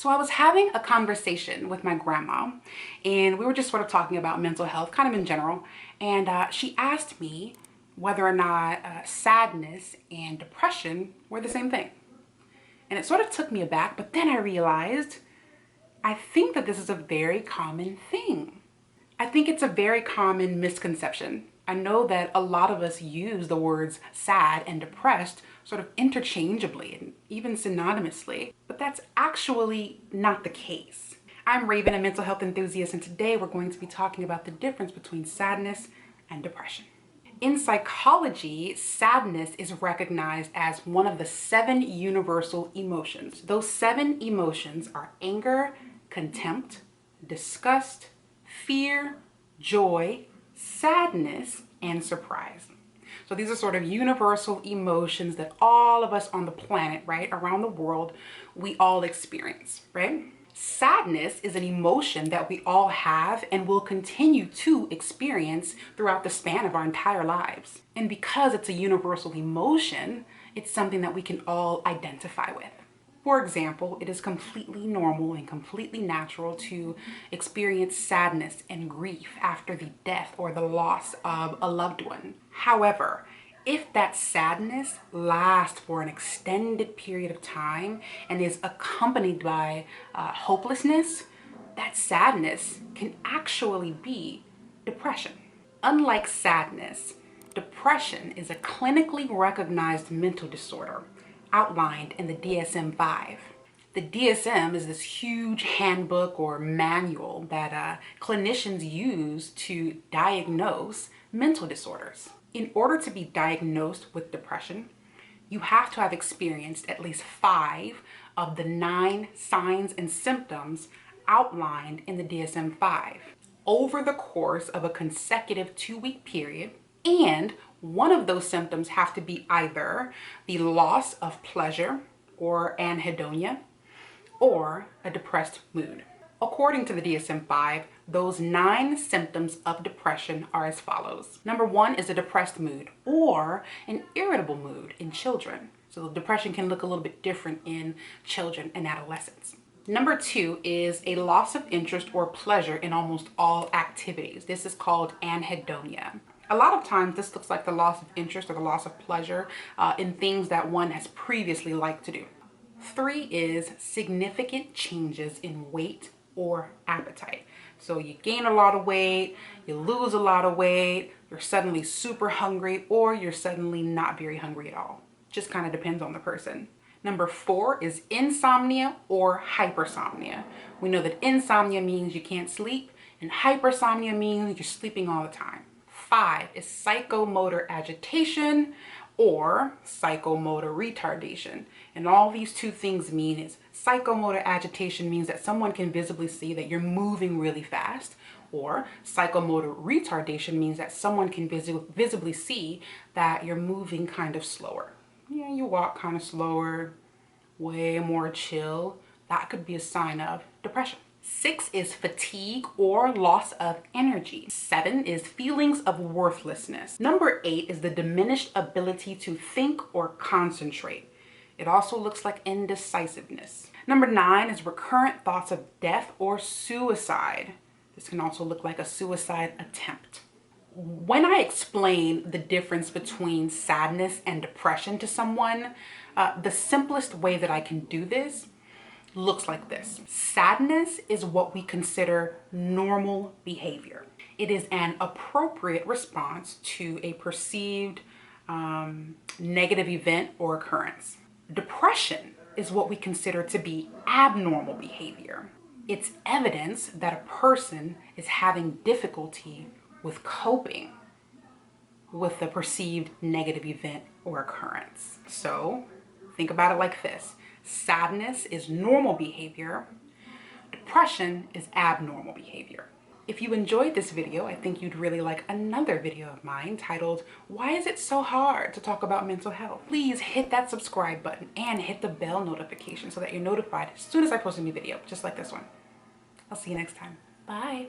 So I was having a conversation with my grandma, and we were just sort of talking about mental health, kind of in general. And she asked me whether or not sadness and depression were the same thing. And it sort of took me aback, but then I realized I think that this is a very common thing. I think it's a very common misconception. I know that a lot of us use the words sad and depressed sort of interchangeably and even synonymously, but that's actually not the case. I'm Raven, a mental health enthusiast, and today we're going to be talking about the difference between sadness and depression. In psychology, sadness is recognized as one of the 7 universal emotions. Those 7 emotions are anger, contempt, disgust, fear, joy, sadness, and surprise. So these are sort of universal emotions that all of us on the planet, right, around the world, we all experience, right? Sadness is an emotion that we all have and will continue to experience throughout the span of our entire lives. And because it's a universal emotion, it's something that we can all identify with. For example, it is completely normal and completely natural to experience sadness and grief after the death or the loss of a loved one. However, if that sadness lasts for an extended period of time and is accompanied by hopelessness, that sadness can actually be depression. Unlike sadness, depression is a clinically recognized mental disorder outlined in the DSM-5. The DSM is this huge handbook or manual that clinicians use to diagnose mental disorders. In order to be diagnosed with depression, you have to have experienced at least 5 of the 9 signs and symptoms outlined in the DSM-5 over the course of a consecutive 2-week period, and one of those symptoms have to be either the loss of pleasure or anhedonia or a depressed mood. According to the DSM-5, those 9 symptoms of depression are as follows. Number 1 is a depressed mood or an irritable mood in children. So depression can look a little bit different in children and adolescents. Number 2 is a loss of interest or pleasure in almost all activities. This is called anhedonia. A lot of times this looks like the loss of interest or the loss of pleasure in things that one has previously liked to do. 3 is significant changes in weight or appetite. So you gain a lot of weight, you lose a lot of weight, you're suddenly super hungry, or you're suddenly not very hungry at all. Just kind of depends on the person. Number 4 is insomnia or hypersomnia. We know that insomnia means you can't sleep, and hypersomnia means you're sleeping all the time. 5 is psychomotor agitation or psychomotor retardation. And all these 2 things mean is psychomotor agitation means that someone can visibly see that you're moving really fast, or psychomotor retardation means that someone can visibly see that you're moving kind of slower. Yeah, you walk kind of slower, way more chill. That could be a sign of depression. 6 is fatigue or loss of energy. 7 is feelings of worthlessness. Number 8 is the diminished ability to think or concentrate. It also looks like indecisiveness. Number 9 is recurrent thoughts of death or suicide. This can also look like a suicide attempt. When I explain the difference between sadness and depression to someone, the simplest way that I can do this looks like this. Sadness is what we consider normal behavior. It is an appropriate response to a perceived negative event or occurrence. Depression is what we consider to be abnormal behavior. It's evidence that a person is having difficulty with coping with the perceived negative event or occurrence. So think about it like this. Sadness is normal behavior. Depression is abnormal behavior. If you enjoyed this video, I think you'd really like another video of mine titled, "Why is it so hard to talk about mental health?" Please hit that subscribe button and hit the bell notification so that you're notified as soon as I post a new video, just like this one. I'll see you next time. Bye.